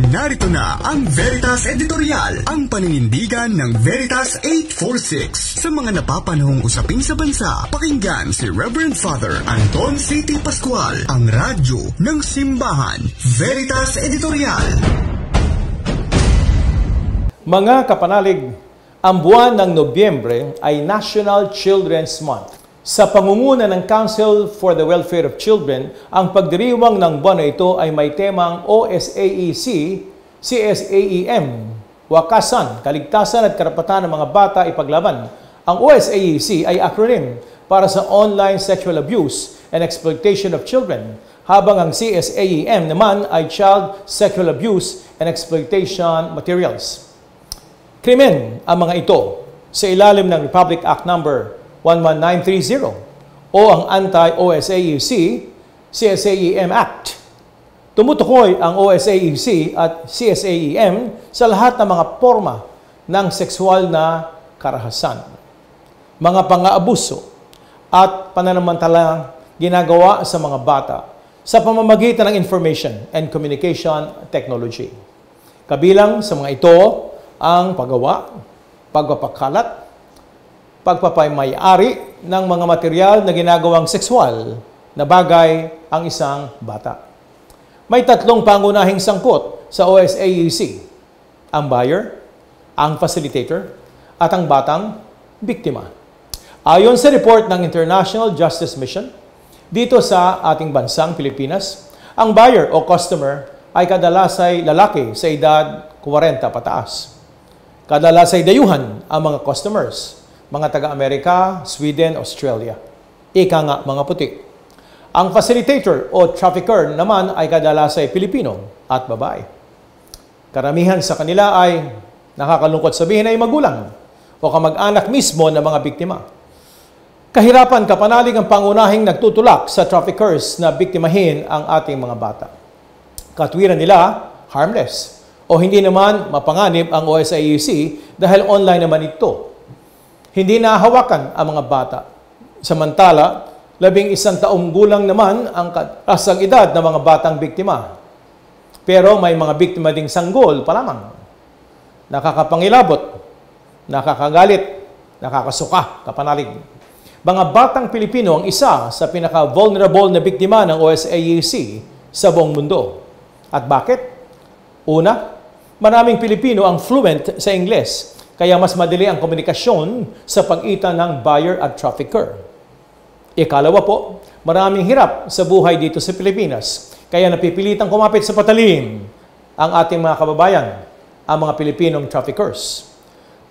Narito na ang Veritas Editorial, ang paninindigan ng Veritas 846 sa mga napapanahong usapin sa bansa. Pakinggan si Reverend Father Anton C.T. Pascual, ang radyo ng simbahan. Veritas Editorial. Mga kapanalig, ang buwan ng Nobyembre ay National Children's Month. Sa pangunguna ng Council for the Welfare of Children, ang pagdiriwang ng buwan na ito ay may temang OSAEC, CSAEM, Wakasan, Kaligtasan at Karapatan ng mga Bata Ipaglaban. Ang OSAEC ay acronym para sa Online Sexual Abuse and Exploitation of Children, habang ang CSAEM naman ay Child Sexual Abuse and Exploitation Materials. Krimen ang mga ito sa ilalim ng Republic Act No. 11930 o ang Anti-OSAEC CSAEM Act. Tumutukoy ang OSAEC at CSAEM sa lahat ng mga forma ng sexual na karahasan, mga pang-aabuso at pananamantalang ginagawa sa mga bata sa pamamagitan ng information and communication technology. Kabilang sa mga ito ang paggawa, pagpapakalat, pagpapamay-ari ng mga material na ginagawang sexual na bagay ang isang bata. May tatlong pangunahing sangkot sa OSAEC: ang buyer, ang facilitator, at ang batang biktima. Ayon sa report ng International Justice Mission, dito sa ating bansang Pilipinas, ang buyer o customer ay kadalasay lalaki sa edad 40 pataas. Kadalasay dayuhan ang mga customers, mga taga-Amerika, Sweden, Australia. Ika nga, mga puti. Ang facilitator o trafficker naman ay kadalasay Pilipino at babae. Karamihan sa kanila ay, nakakalungkot sabihin, ay magulang o kamag-anak mismo ng mga biktima. Kahirapan kapanalig ang pangunahing nagtutulak sa traffickers na biktimahin ang ating mga bata. Katwiran nila, harmless, o hindi naman mapanganib ang OSAEC dahil online naman ito. Hindi nahawakan ang mga bata. Samantala, 11 taong gulang naman ang kasang edad ng mga batang biktima. Pero may mga biktima ding sanggol pa lamang. Nakakapangilabot, nakakagalit, nakakasuka, kapanalig. Mga batang Pilipino ang isa sa pinaka-vulnerable na biktima ng OSAEC sa buong mundo. At bakit? Una, maraming Pilipino ang fluent sa Ingles, kaya mas madali ang komunikasyon sa pagitan ng buyer at trafficker. Ikalawa po, maraming hirap sa buhay dito sa Pilipinas, kaya napipilitang kumapit sa patalim ang ating mga kababayan, ang mga Pilipinong traffickers.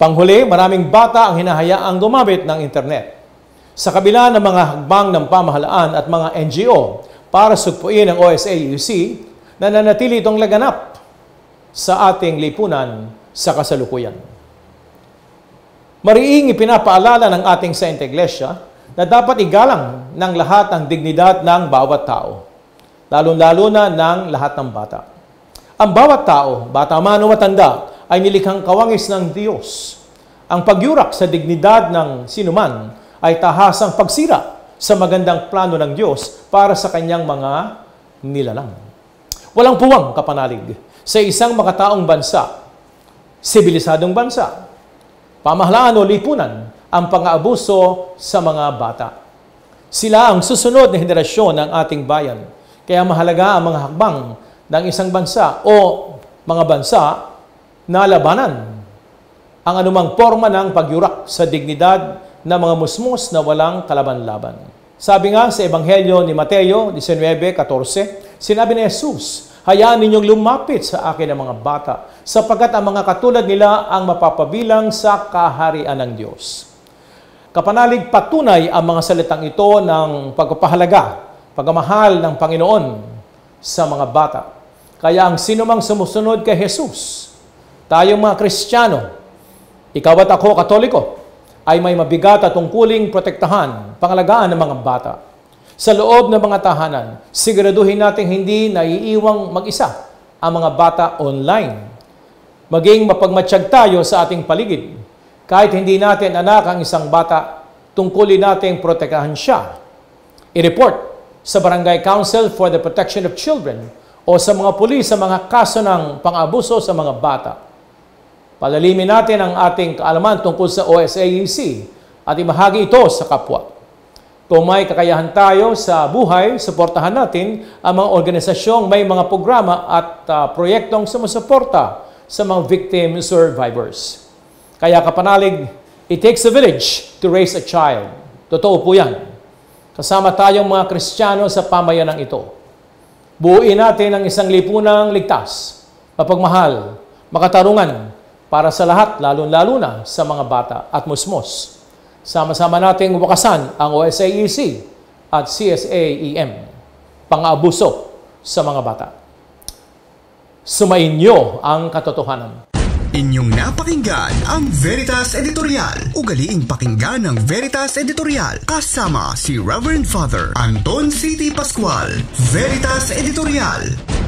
Panghuli, maraming bata ang hinahayaang gumamit ng internet. Sa kabila ng mga hakbang ng pamahalaan at mga NGO para sugpuin ang OSAEC, nananatili itong laganap sa ating lipunan sa kasalukuyan. Mariing ipinapaalala ng ating Saint Iglesia na dapat igalang ng lahat ang dignidad ng bawat tao, lalong-lalo na ng lahat ng bata. Ang bawat tao, bata man o matanda, ay nilikhang kawangis ng Diyos. Ang pagyurak sa dignidad ng sinuman ay tahasang pagsira sa magandang plano ng Diyos para sa kanyang mga nilalang. Walang puwang, kapanalig, sa isang makataong bansa, sibilisadong bansa, pamahalaan o lipunan ang pang-aabuso sa mga bata. Sila ang susunod na henerasyon ng ating bayan. Kaya mahalaga ang mga hakbang ng isang bansa o mga bansa na labanan ang anumang forma ng pagyurak sa dignidad ng mga musmos na walang kalaban-laban. Sabi nga sa Ebanghelyo ni Mateo 19:14, sinabi ni Jesus, "Hayaan ninyong lumapit sa akin ang mga bata, sapagkat ang mga katulad nila ang mapapabilang sa kaharian ng Diyos." Kapanalig, patunay ang mga salitang ito ng pagpapahalaga, pagmamahal ng Panginoon sa mga bata. Kaya ang sinumang sumusunod kay Jesus, tayong mga Kristiyano, ikaw at ako, Katoliko, ay may mabigat at tungkuling protektahan, pangalagaan ng mga bata. Sa loob ng mga tahanan, siguraduhin natin hindi naiiwang mag-isa ang mga bata online. Maging mapagmatsyag tayo sa ating paligid. Kahit hindi natin anak ang isang bata, tungkulin nating protektahan siya. I-report sa Barangay Council for the Protection of Children o sa mga pulis sa mga kaso ng pang-abuso sa mga bata. Palalimin natin ang ating kaalaman tungkol sa OSAEC at ibahagi ito sa kapwa. Kung may kakayahan tayo sa buhay, suportahan natin ang mga organisasyong may mga programa at proyektong sumusuporta sa mga victim survivors. Kaya kapanalig, it takes a village to raise a child. Totoo po yan. Kasama tayong mga Kristiyano sa pamayanang ito. Buuin natin ang isang lipunang ligtas, mapagmahal, makatarungan para sa lahat, lalo-lalo na sa mga bata at musmos. Sama-sama nating wakasan ang OSAEC at CSAEM, pang-abuso sa mga bata. Sumainyo ang katotohanan. Inyong napakinggan ang Veritas Editorial. Ugaliing pakinggan ang Veritas Editorial kasama si Reverend Father Anton C.T. Pascual. Veritas Editorial.